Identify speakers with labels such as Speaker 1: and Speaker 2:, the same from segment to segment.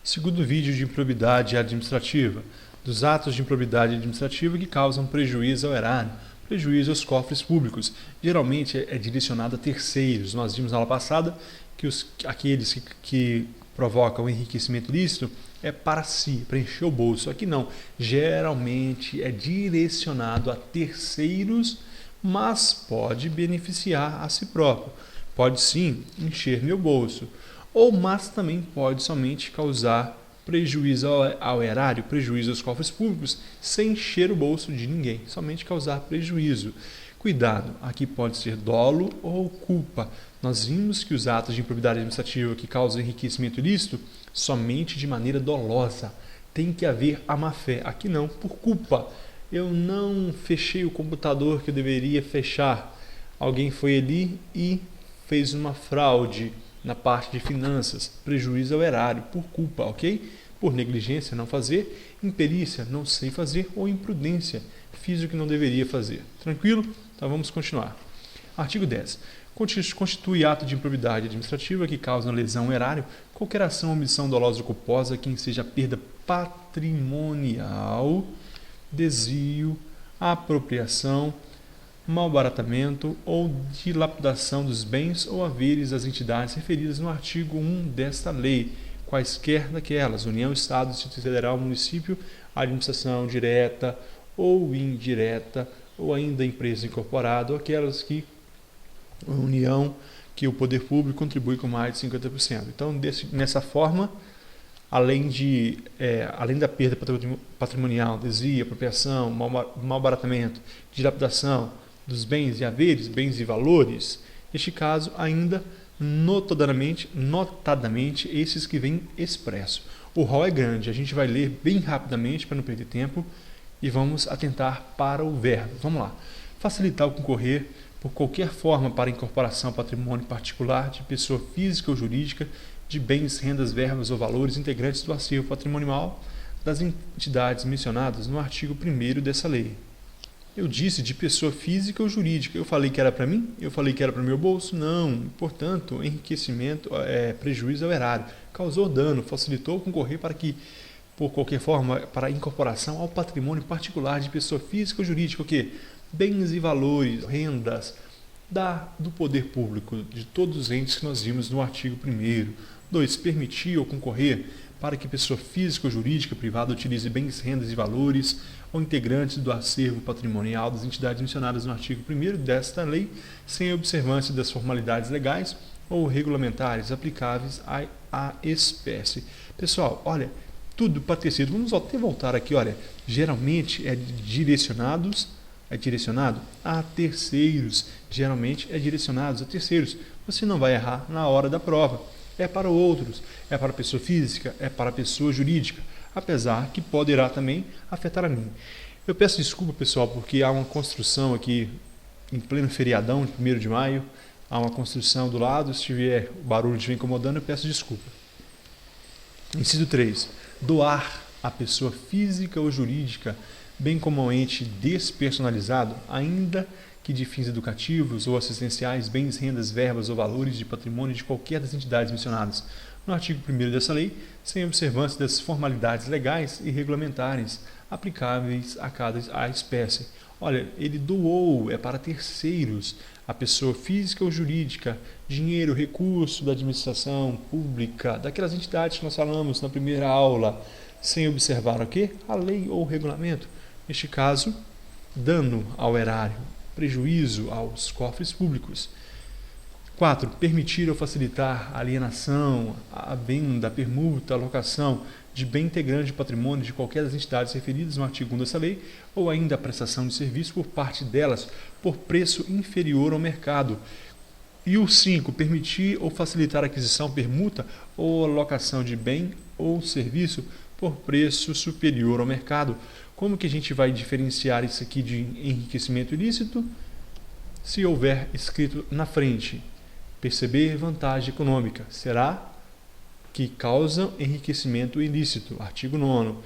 Speaker 1: Segundo vídeo de improbidade administrativa, dos atos de improbidade administrativa que causam prejuízo ao erário, prejuízo aos cofres públicos. Geralmente é direcionado a terceiros. Nós vimos na aula passada que aqueles que provocam enriquecimento ilícito é para si, para encher o bolso. Aqui não. Geralmente é direcionado a terceiros, mas pode beneficiar a si próprio. Pode sim encher meu bolso. Mas também pode somente causar prejuízo ao erário, prejuízo aos cofres públicos, sem encher o bolso de ninguém, somente causar prejuízo. Cuidado, aqui pode ser dolo ou culpa. Nós vimos que os atos de improbidade administrativa que causam enriquecimento ilícito, somente de maneira dolosa. Tem que haver a má-fé. Aqui não, por culpa. Eu não fechei o computador que eu deveria fechar. Alguém foi ali e fez uma fraude na parte de finanças, prejuízo ao erário, por culpa, ok? Por negligência, não fazer, imperícia, não sei fazer, ou imprudência, fiz o que não deveria fazer. Tranquilo? Então vamos continuar. Artigo 10. Constitui ato de improbidade administrativa que causa lesão ao erário, qualquer ação, omissão dolosa ou culposa, que seja perda patrimonial, desvio, apropriação, malbaratamento ou dilapidação dos bens ou haveres das entidades referidas no artigo 1 desta lei, quaisquer daquelas, União, Estado, Distrito Federal, Município, administração direta ou indireta, ou ainda empresa incorporada, ou aquelas que a União, que o poder público contribui com mais de 50%. Então, nessa forma, além da perda patrimonial, desvio, apropriação, malbaratamento, dilapidação dos bens e haveres, bens e valores, neste caso ainda notadamente esses que vêm expresso. O rol é grande, a gente vai ler bem rapidamente para não perder tempo e vamos atentar para o verbo. Vamos lá. Facilitar o concorrer por qualquer forma para incorporação patrimônio particular de pessoa física ou jurídica de bens, rendas, verbas ou valores integrantes do acervo patrimonial das entidades mencionadas no artigo 1º dessa lei. Eu disse de pessoa física ou jurídica. Eu falei que era para mim? Eu falei que era para o meu bolso? Não. Portanto, enriquecimento, prejuízo ao erário. Causou dano, facilitou concorrer para que, por qualquer forma, para a incorporação ao patrimônio particular de pessoa física ou jurídica, o quê? Bens e valores, rendas do poder público, de todos os entes que nós vimos no artigo 1º. 2. Permitir ou concorrer para que pessoa física ou jurídica privada utilize bens, rendas e valores ou integrantes do acervo patrimonial das entidades mencionadas no artigo 1º desta lei, sem observância das formalidades legais ou regulamentares aplicáveis à espécie. Pessoal, olha, tudo para terceiro. Vamos até voltar aqui, olha, geralmente é direcionado a terceiros. Geralmente é direcionado a terceiros. Você não vai errar na hora da prova. É para outros, é para pessoa física, é para pessoa jurídica, apesar que poderá também afetar a mim. Eu peço desculpa, pessoal, porque há uma construção aqui em pleno feriadão, de 1º de maio, há uma construção do lado, se tiver o barulho estiver incomodando, eu peço desculpa. Inciso 3. Doar à pessoa física ou jurídica, bem como ao ente despersonalizado, ainda que de fins educativos ou assistenciais, bens, rendas, verbas ou valores de patrimônio de qualquer das entidades mencionadas no artigo 1º dessa lei, sem observância das formalidades legais e regulamentares aplicáveis a cada espécie. Olha, ele doou, é para terceiros, a pessoa física ou jurídica, dinheiro, recurso da administração pública, daquelas entidades que nós falamos na primeira aula, sem observar o quê? A lei ou o regulamento. Neste caso, dano ao erário, prejuízo aos cofres públicos. 4. Permitir ou facilitar a alienação, a venda, a permuta, a locação de bem integrante de patrimônio de qualquer das entidades referidas no artigo 1 dessa lei, ou ainda a prestação de serviço por parte delas por preço inferior ao mercado. E o 5. Permitir ou facilitar a aquisição, permuta ou locação de bem ou serviço por preço superior ao mercado. Como que a gente vai diferenciar isso aqui de enriquecimento ilícito? Se houver escrito na frente, perceber vantagem econômica, será que causa enriquecimento ilícito, artigo 9º.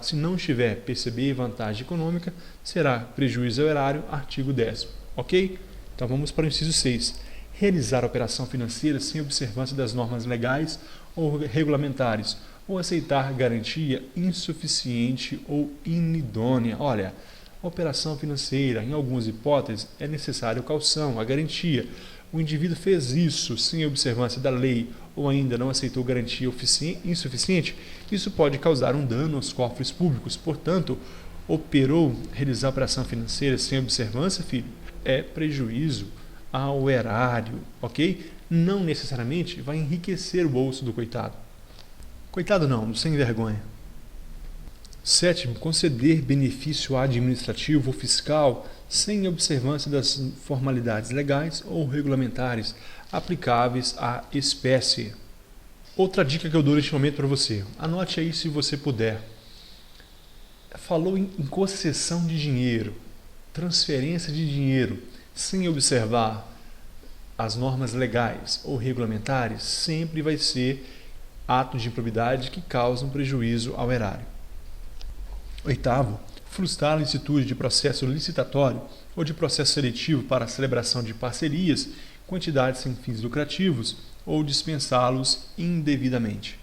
Speaker 1: Se não estiver perceber vantagem econômica, será prejuízo ao erário, artigo 10º. Ok? Então vamos para o inciso 6. Realizar operação financeira sem observância das normas legais ou regulamentares, ou aceitar garantia insuficiente ou inidônea. Olha, a operação financeira, em algumas hipóteses, é necessário caução, a garantia. O indivíduo fez isso sem observância da lei ou ainda não aceitou garantia insuficiente, isso pode causar um dano aos cofres públicos. Portanto, realizar a operação financeira sem observância, filho, é prejuízo ao erário, ok? Não necessariamente vai enriquecer o bolso do coitado. Coitado não, sem vergonha. 7º, conceder benefício administrativo ou fiscal sem observância das formalidades legais ou regulamentares aplicáveis à espécie. Outra dica que eu dou neste momento para você, anote aí se você puder. Falou em concessão de dinheiro, transferência de dinheiro, sem observar as normas legais ou regulamentares, sempre vai ser ato de improbidade que causa um prejuízo ao erário. 8º, frustrar a licitude de processo licitatório ou de processo seletivo para a celebração de parcerias com entidades sem fins lucrativos ou dispensá-los indevidamente.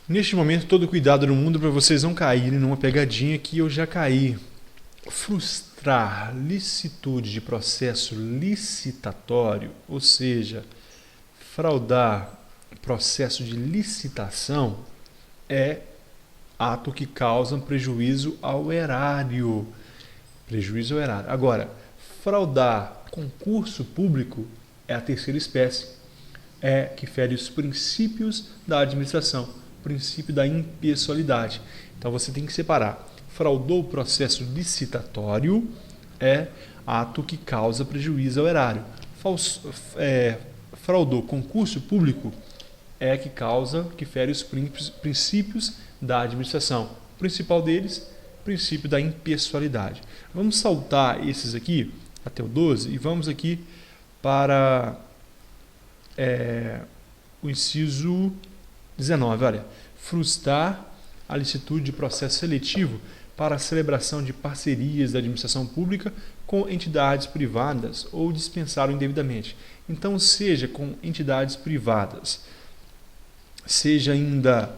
Speaker 1: Neste momento, todo cuidado no mundo para vocês não caírem numa pegadinha que eu já caí. Frustrar licitude de processo licitatório, ou seja, fraudar processo de licitação, é ato que causa prejuízo ao erário. Prejuízo ao erário. Agora, fraudar concurso público é a terceira espécie, que fere os princípios da administração, o princípio da impessoalidade. Então você tem que separar. Fraudou o processo licitatório é ato que causa prejuízo ao erário. Fraudou concurso público é que fere os princípios da administração. O principal deles, princípio da impessoalidade. Vamos saltar esses aqui até o 12 e vamos aqui para o inciso 19. Olha, frustrar a licitude de processo seletivo para a celebração de parcerias da administração pública com entidades privadas ou dispensar indevidamente. Então, seja com entidades privadas, seja ainda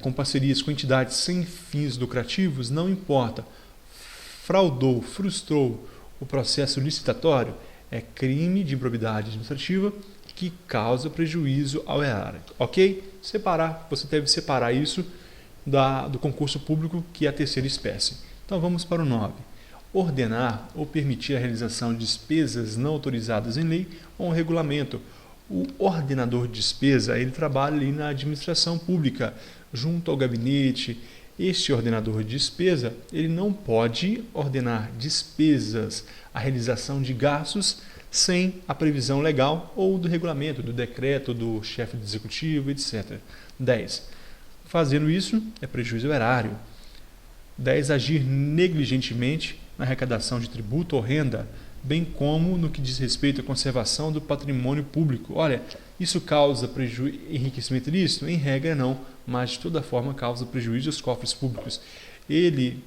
Speaker 1: com parcerias com entidades sem fins lucrativos, não importa. Fraudou, frustrou o processo licitatório, é crime de improbidade administrativa que causa prejuízo ao erário. Ok? Você deve separar isso do concurso público, que é a terceira espécie. Então vamos para o 9. Ordenar ou permitir a realização de despesas não autorizadas em lei ou em regulamento. O ordenador de despesa, ele trabalha ali na administração pública, junto ao gabinete. Este ordenador de despesa, ele não pode ordenar despesas, a realização de gastos, sem a previsão legal ou do regulamento, do decreto do chefe do executivo, etc. 10. Fazendo isso, é prejuízo ao erário. 10. Agir negligentemente na arrecadação de tributo ou renda, bem como no que diz respeito à conservação do patrimônio público. Olha, isso causa enriquecimento ilícito? Em regra não, mas de toda forma causa prejuízo aos cofres públicos. Ele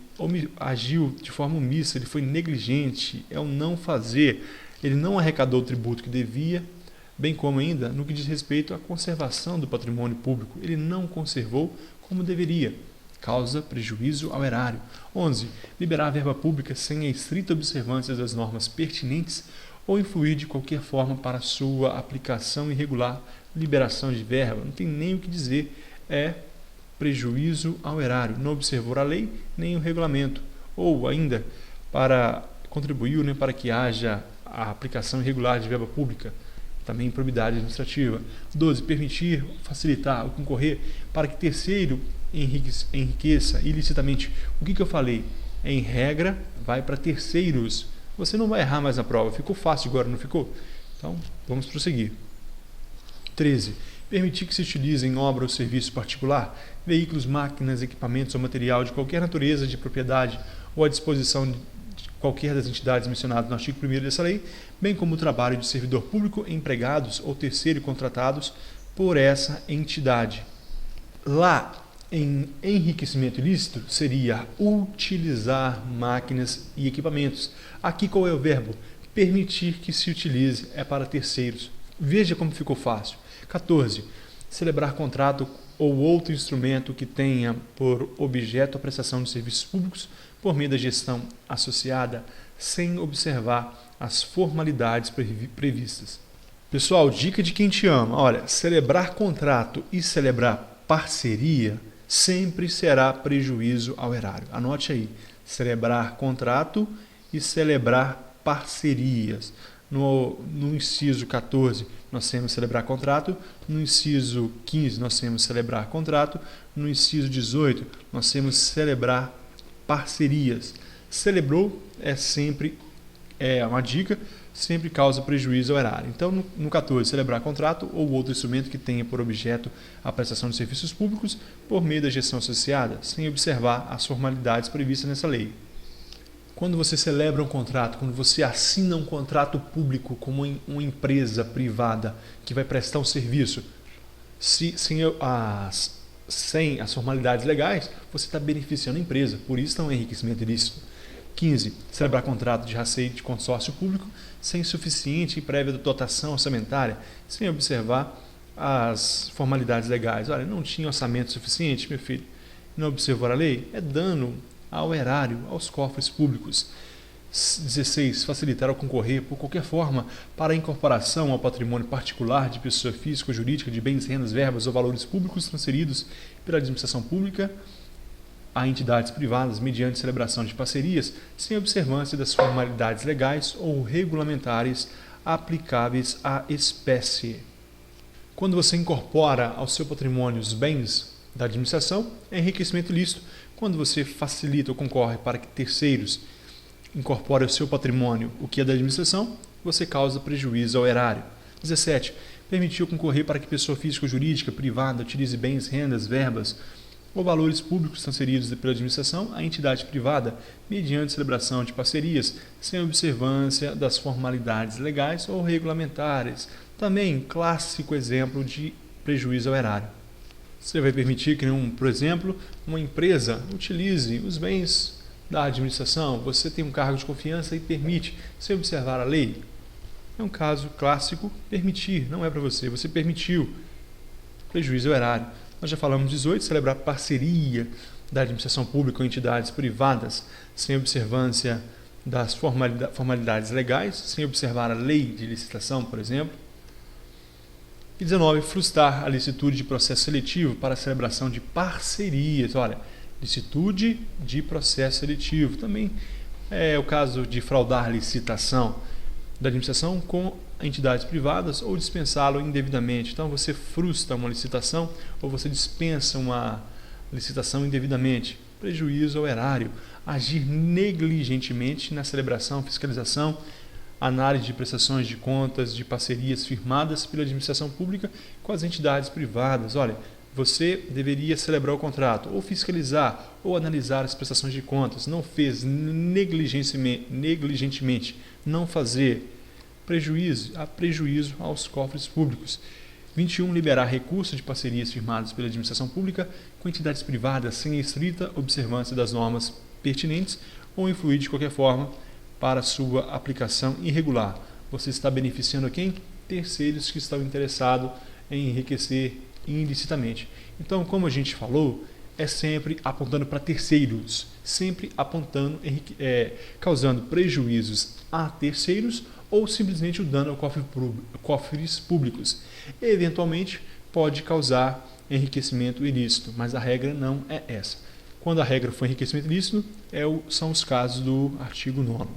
Speaker 1: agiu de forma omissa, ele foi negligente, é o não fazer, ele não arrecadou o tributo que devia, bem como ainda no que diz respeito à conservação do patrimônio público, ele não conservou como deveria. Causa prejuízo ao erário. 11. Liberar a verba pública sem a estrita observância das normas pertinentes ou influir de qualquer forma para sua aplicação irregular. Liberação de verba, não tem nem o que dizer, é prejuízo ao erário. Não observou a lei nem o regulamento, ou ainda contribuiu para que haja a aplicação irregular de verba pública. Também improbidade administrativa. 12. Permitir, facilitar ou concorrer para que terceiro enriqueça ilicitamente. O que eu falei? Em regra, vai para terceiros. Você não vai errar mais na prova. Ficou fácil agora, não ficou? Então, vamos prosseguir. 13. Permitir que se utilize em obra ou serviço particular veículos, máquinas, equipamentos ou material de qualquer natureza de propriedade ou à disposição de qualquer das entidades mencionadas no artigo 1º dessa lei, bem como o trabalho de servidor público, empregados ou terceiro contratados por essa entidade. Lá, em enriquecimento ilícito, seria utilizar máquinas e equipamentos. Aqui qual é o verbo? Permitir que se utilize, é para terceiros. Veja como ficou fácil. 14. celebrar contrato ou outro instrumento que tenha por objeto a prestação de serviços públicos por meio da gestão associada, sem observar as formalidades previstas. Pessoal, dica de quem te ama. Olha, celebrar contrato e celebrar parceria sempre será prejuízo ao erário. Anote aí, celebrar contrato e celebrar parcerias. No inciso 14, nós temos celebrar contrato. No inciso 15, nós temos celebrar contrato. No inciso 18, nós temos celebrar parcerias. Celebrou é sempre uma dica, sempre causa prejuízo ao erário. Então, no 14, celebrar contrato ou outro instrumento que tenha por objeto a prestação de serviços públicos por meio da gestão associada, sem observar as formalidades previstas nessa lei. Quando você celebra um contrato, quando você assina um contrato público com uma empresa privada que vai prestar um serviço, sem as formalidades legais, você está beneficiando a empresa, por isso é um enriquecimento ilícito. 15. Celebrar contrato de rasteio de consórcio público sem suficiente e prévia dotação orçamentária, sem observar as formalidades legais. Olha, não tinha orçamento suficiente, meu filho, não observou a lei? É dano ao erário, aos cofres públicos. 16. Facilitar ou concorrer por qualquer forma para a incorporação ao patrimônio particular de pessoa física ou jurídica de bens, rendas, verbas ou valores públicos transferidos pela administração pública a entidades privadas mediante celebração de parcerias sem observância das formalidades legais ou regulamentares aplicáveis à espécie. Quando você incorpora ao seu patrimônio os bens da administração, é enriquecimento ilícito. Quando você facilita ou concorre para que terceiros incorporem ao seu patrimônio o que é da administração, você causa prejuízo ao erário. 17. Permitiu concorrer para que pessoa física ou jurídica privada utilize bens, rendas, verbas ou valores públicos transferidos pela administração à entidade privada mediante celebração de parcerias sem observância das formalidades legais ou regulamentares. Também clássico exemplo de prejuízo ao erário. Você vai permitir que, por exemplo, uma empresa utilize os bens da administração, você tem um cargo de confiança e permite, sem observar a lei? É um caso clássico, permitir, não é para você, você permitiu, prejuízo ao erário. Nós já falamos 18, celebrar parceria da administração pública com entidades privadas, sem observância das formalidades legais, sem observar a lei de licitação, por exemplo. E 19, frustrar a licitude de processo seletivo para a celebração de parcerias. Olha, licitude de processo seletivo. Também é o caso de fraudar licitação da administração com entidades privadas ou dispensá-lo indevidamente. Então, você frustra uma licitação ou você dispensa uma licitação indevidamente. Prejuízo ao erário. Agir negligentemente na celebração, fiscalização, análise de prestações de contas de parcerias firmadas pela administração pública com as entidades privadas. Olha, você deveria celebrar o contrato, ou fiscalizar, ou analisar as prestações de contas. Não fez negligentemente, não fazer. Prejuízo aos cofres públicos. 21. Liberar recurso de parcerias firmadas pela administração pública com entidades privadas sem estrita observância das normas pertinentes ou influir de qualquer forma para sua aplicação irregular. Você está beneficiando a quem? Terceiros que estão interessados em enriquecer ilicitamente. Então, como a gente falou, é sempre apontando para terceiros, sempre apontando, causando prejuízos a terceiros ou simplesmente o dano ao cofres públicos. Eventualmente, pode causar enriquecimento ilícito, mas a regra não é essa. Quando a regra for enriquecimento ilícito, são os casos do artigo 9º.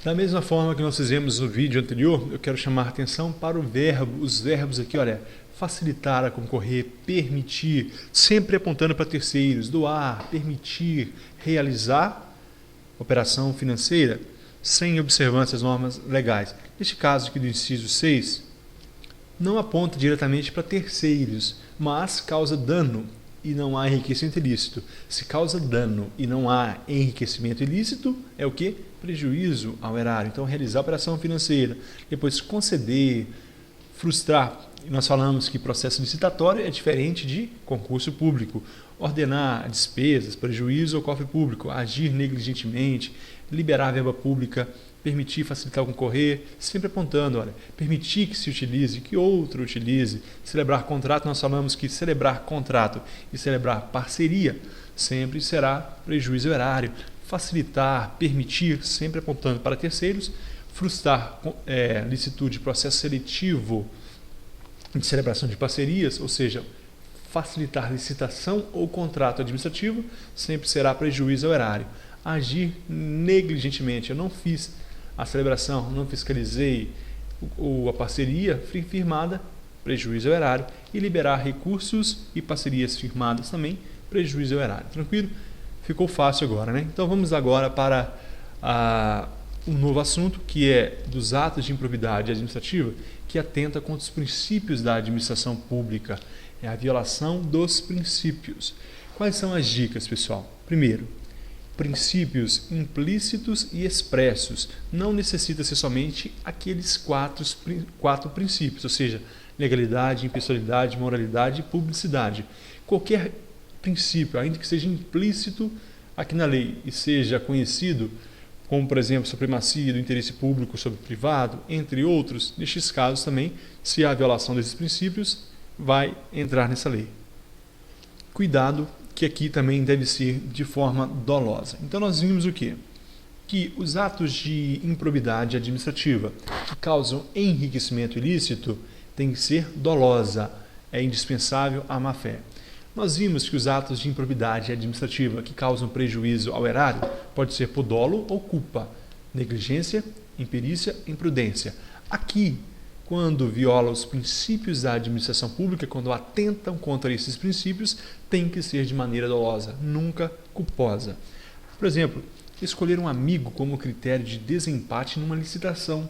Speaker 1: Da mesma forma que nós fizemos no vídeo anterior, eu quero chamar a atenção para os verbos aqui, olha, facilitar a concorrer, permitir, sempre apontando para terceiros, doar, permitir, realizar operação financeira, sem observância das normas legais. Neste caso aqui do inciso 6, não aponta diretamente para terceiros, mas causa dano e não há enriquecimento ilícito. Se causa dano e não há enriquecimento ilícito, é o que? Prejuízo ao erário. Então, realizar a operação financeira, depois conceder, frustrar. Nós falamos que processo licitatório é diferente de concurso público. Ordenar despesas, prejuízo ao cofre público, agir negligentemente, liberar verba pública permitir, facilitar o concorrer, sempre apontando, olha, permitir que se utilize, que outro utilize, celebrar contrato, nós falamos que celebrar contrato e celebrar parceria sempre será prejuízo ao erário, facilitar, permitir, sempre apontando para terceiros, frustrar licitude, processo seletivo de celebração de parcerias, ou seja, facilitar licitação ou contrato administrativo, sempre será prejuízo ao erário. Agir negligentemente, eu não fiz a celebração, não fiscalizei a parceria firmada, prejuízo ao erário, e liberar recursos e parcerias firmadas também, prejuízo ao erário. Tranquilo? Ficou fácil agora, né? Então vamos agora para um novo assunto, que é dos atos de improbidade administrativa, que atenta contra os princípios da administração pública. É a violação dos princípios. Quais são as dicas, pessoal? Primeiro, princípios implícitos e expressos. Não necessita ser somente aqueles quatro princípios, ou seja, legalidade, impessoalidade, moralidade e publicidade. Qualquer princípio, ainda que seja implícito aqui na lei e seja conhecido, como por exemplo, supremacia do interesse público sobre o privado, entre outros, nestes casos também, se há violação desses princípios, vai entrar nessa lei. Cuidado, que aqui também deve ser de forma dolosa. Então nós vimos o quê? Que os atos de improbidade administrativa que causam enriquecimento ilícito têm que ser dolosa, é indispensável a má-fé. Nós vimos que os atos de improbidade administrativa que causam prejuízo ao erário pode ser por dolo ou culpa, negligência, imperícia, imprudência. Aqui, quando viola os princípios da administração pública, quando atentam contra esses princípios, tem que ser de maneira dolosa, nunca culposa. Por exemplo, escolher um amigo como critério de desempate numa licitação.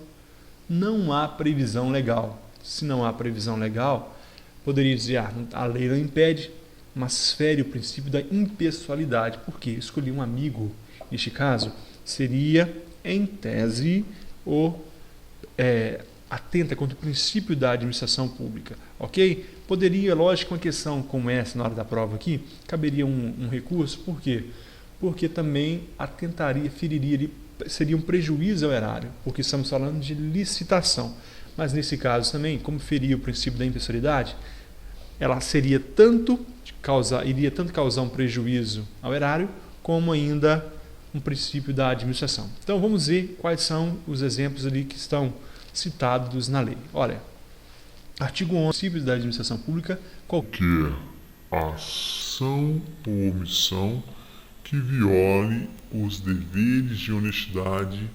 Speaker 1: Não há previsão legal. Se não há previsão legal, poderia dizer, a lei não impede, mas fere o princípio da impessoalidade. Por quê? Escolher um amigo, neste caso, seria, em tese, atenta contra o princípio da administração pública, ok? Poderia, lógico, uma questão como essa na hora da prova aqui, caberia um recurso, por quê? Porque também feriria, seria um prejuízo ao erário, porque estamos falando de licitação. Mas nesse caso também, como feria o princípio da impessoalidade, ela iria tanto causar um prejuízo ao erário, como ainda um princípio da administração. Então vamos ver quais são os exemplos ali que estão citados na lei. Olha, artigo 11, princípios da administração pública,
Speaker 2: qualquer ação ou omissão que viole os deveres de honestidade,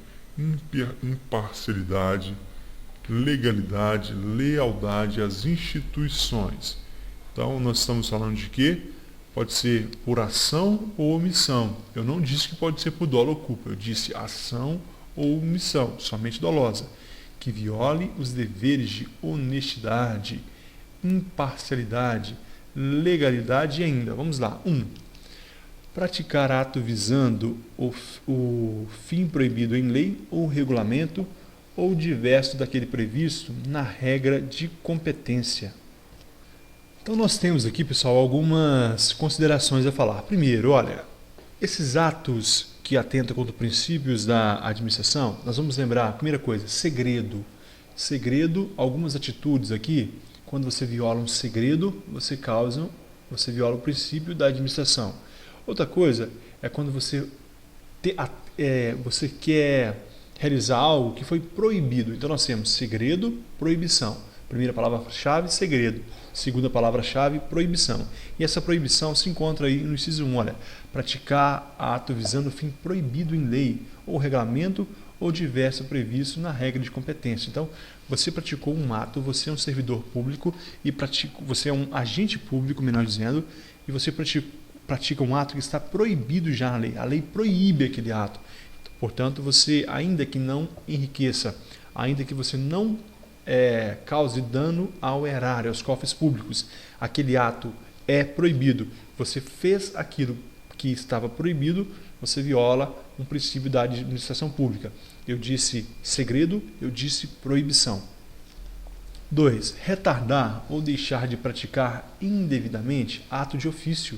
Speaker 2: imparcialidade, legalidade, lealdade às instituições. Então, nós estamos falando de quê? Pode ser por ação ou omissão. Eu não disse que pode ser por dolo ou culpa, eu disse ação ou omissão, somente dolosa, que viole os deveres de honestidade, imparcialidade, legalidade e ainda, vamos lá, 1. Praticar ato visando o fim proibido em lei ou regulamento ou diverso daquele previsto na regra de competência. Então nós temos aqui, pessoal, algumas considerações a falar. Primeiro, olha, esses atos que atentam contra os princípios da administração, nós vamos lembrar, primeira coisa, segredo. Segredo, algumas atitudes aqui, quando você viola um segredo, você viola o princípio da administração. Outra coisa é quando você quer realizar algo que foi proibido. Então nós temos segredo, proibição. Primeira palavra-chave, segredo. Segunda palavra-chave, proibição. E essa proibição se encontra aí no inciso 1, olha, praticar ato visando o fim proibido em lei, ou regulamento, ou diverso previsto na regra de competência. Então, você praticou um ato, você é um servidor público, e você é um agente público, melhor dizendo, e você pratica um ato que está proibido já na lei. A lei proíbe aquele ato. Portanto, você, ainda que não enriqueça, ainda que você não cause dano ao erário, aos cofres públicos, aquele ato é proibido. Você fez aquilo que estava proibido, você viola um princípio da administração pública. Eu disse segredo, eu disse proibição. 2. Retardar ou deixar de praticar indevidamente ato de ofício.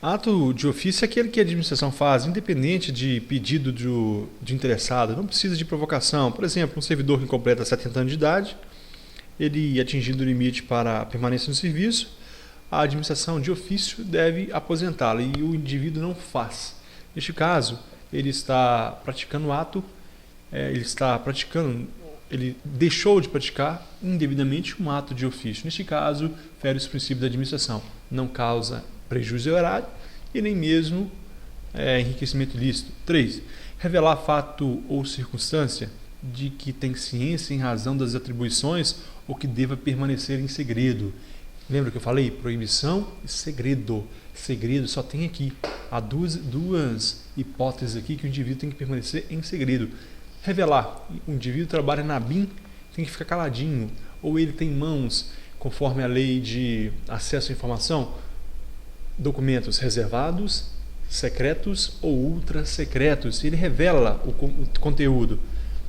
Speaker 1: Ato de ofício é aquele que a administração faz, independente de pedido de interessado. Não precisa de provocação. Por exemplo, um servidor que completa 70 anos de idade, ele atingindo o limite para a permanência no serviço, a administração de ofício deve aposentá-lo e o indivíduo não faz. Neste caso, ele está praticando o ato, ele deixou de praticar indevidamente um ato de ofício. Neste caso, fere os princípios da administração. Não causa prejuízo ao erário e nem mesmo enriquecimento ilícito. 3. Revelar fato ou circunstância de que tem ciência em razão das atribuições ou que deva permanecer em segredo. Lembra que eu falei? Proibição e segredo. Segredo só tem aqui. Há duas hipóteses aqui que o indivíduo tem que permanecer em segredo. Revelar. O indivíduo trabalha na BIM, tem que ficar caladinho. Ou ele tem em mãos, conforme a lei de acesso à informação, documentos reservados, secretos ou ultra secretos. Ele revela o conteúdo.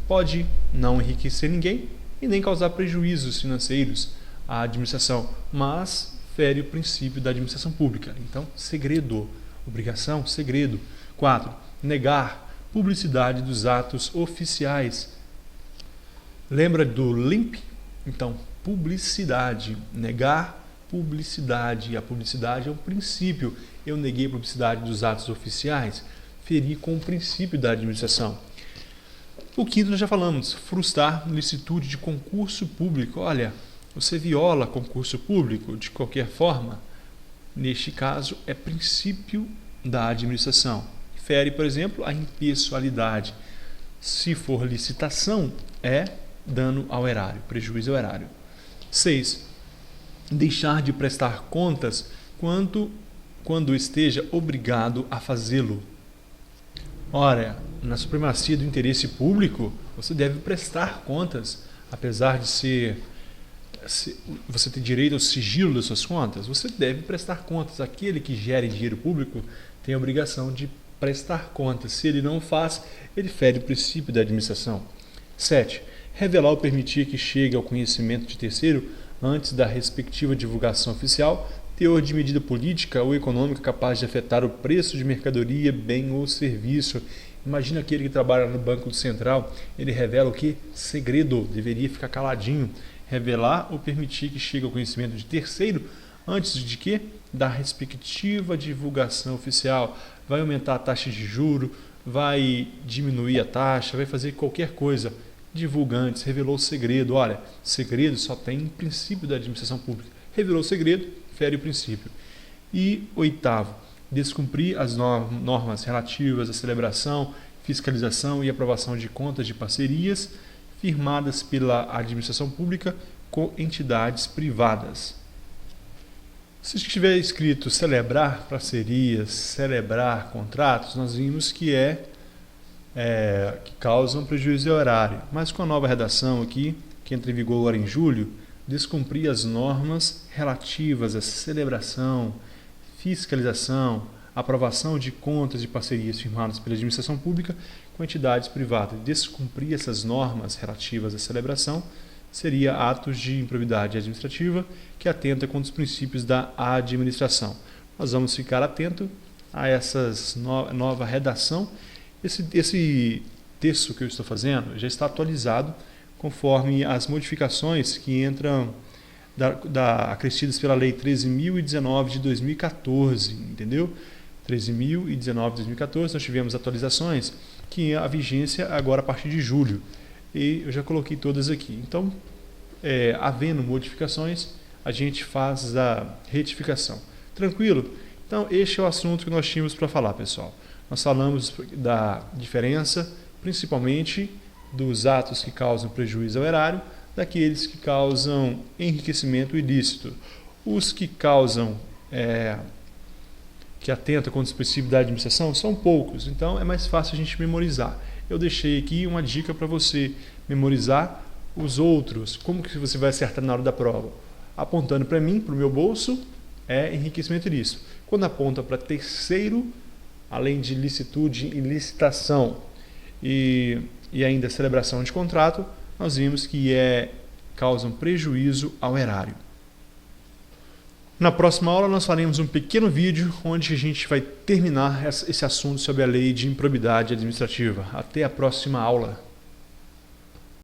Speaker 1: Pode não enriquecer ninguém e nem causar prejuízos financeiros à administração, mas fere o princípio da administração pública. Então, segredo. Obrigação, segredo. 4. Negar publicidade dos atos oficiais. Lembra do LIMP? Então, publicidade. Negar publicidade. A publicidade é um princípio. Eu neguei a publicidade dos atos oficiais, feri com o princípio da administração. O quinto nós já falamos, frustrar licitude de concurso público. Olha, você viola concurso público de qualquer forma, neste caso é princípio da administração. Fere, por exemplo, a impessoalidade. Se for licitação, é dano ao erário, prejuízo ao erário. 6. Deixar de prestar contas quando esteja obrigado a fazê-lo. Ora, na supremacia do interesse público, você deve prestar contas, apesar de você ter direito ao sigilo das suas contas, você deve prestar contas. Aquele que gere dinheiro público tem a obrigação de prestar contas. Se ele não o faz, ele fere o princípio da administração. 7. Revelar ou permitir que chegue ao conhecimento de terceiro antes da respectiva divulgação oficial teor de medida política ou econômica capaz de afetar o preço de mercadoria, bem ou serviço. Imagina aquele que trabalha no Banco Central, ele revela o que? Segredo, deveria ficar caladinho. Revelar ou permitir que chegue ao conhecimento de terceiro antes de quê? Da respectiva divulgação oficial. Vai aumentar a taxa de juro, vai diminuir a taxa, vai fazer qualquer coisa. Divulga antes, revelou o segredo. Olha, segredo só tem princípio da administração pública. Revelou o segredo, fere o princípio. E 8º, descumprir as normas relativas à celebração, fiscalização e aprovação de contas de parcerias firmadas pela administração pública com entidades privadas. Se estiver escrito celebrar parcerias, celebrar contratos, nós vimos que que causam prejuízo ao erário. Mas com a nova redação aqui, que entra em vigor agora em julho, descumprir as normas relativas à celebração, fiscalização, aprovação de contas de parcerias firmadas pela administração pública com entidades privadas. Descumprir essas normas relativas à celebração seria atos de improbidade administrativa que atenta contra os princípios da administração. Nós vamos ficar atento a essa nova redação. Esse texto que eu estou fazendo já está atualizado conforme as modificações que entram acrescidas pela Lei 13.019 de 2014, entendeu? 13.019 de 2014, nós tivemos atualizações que a vigência agora a partir de julho. E eu já coloquei todas aqui. Então, havendo modificações, a gente faz a retificação. Tranquilo? Então, este é o assunto que nós tínhamos para falar, pessoal. Nós falamos da diferença, principalmente dos atos que causam prejuízo ao erário, daqueles que causam enriquecimento ilícito. Os que causam, que atentam contra os princípios da administração, são poucos, então é mais fácil a gente memorizar. Eu deixei aqui uma dica para você memorizar os outros. Como que você vai acertar na hora da prova? Apontando para mim, para o meu bolso, é enriquecimento ilícito. Quando aponta para terceiro, além de licitude e licitação e ainda celebração de contrato, nós vimos que causam prejuízo ao erário. Na próxima aula nós faremos um pequeno vídeo onde a gente vai terminar esse assunto sobre a lei de improbidade administrativa. Até a próxima aula.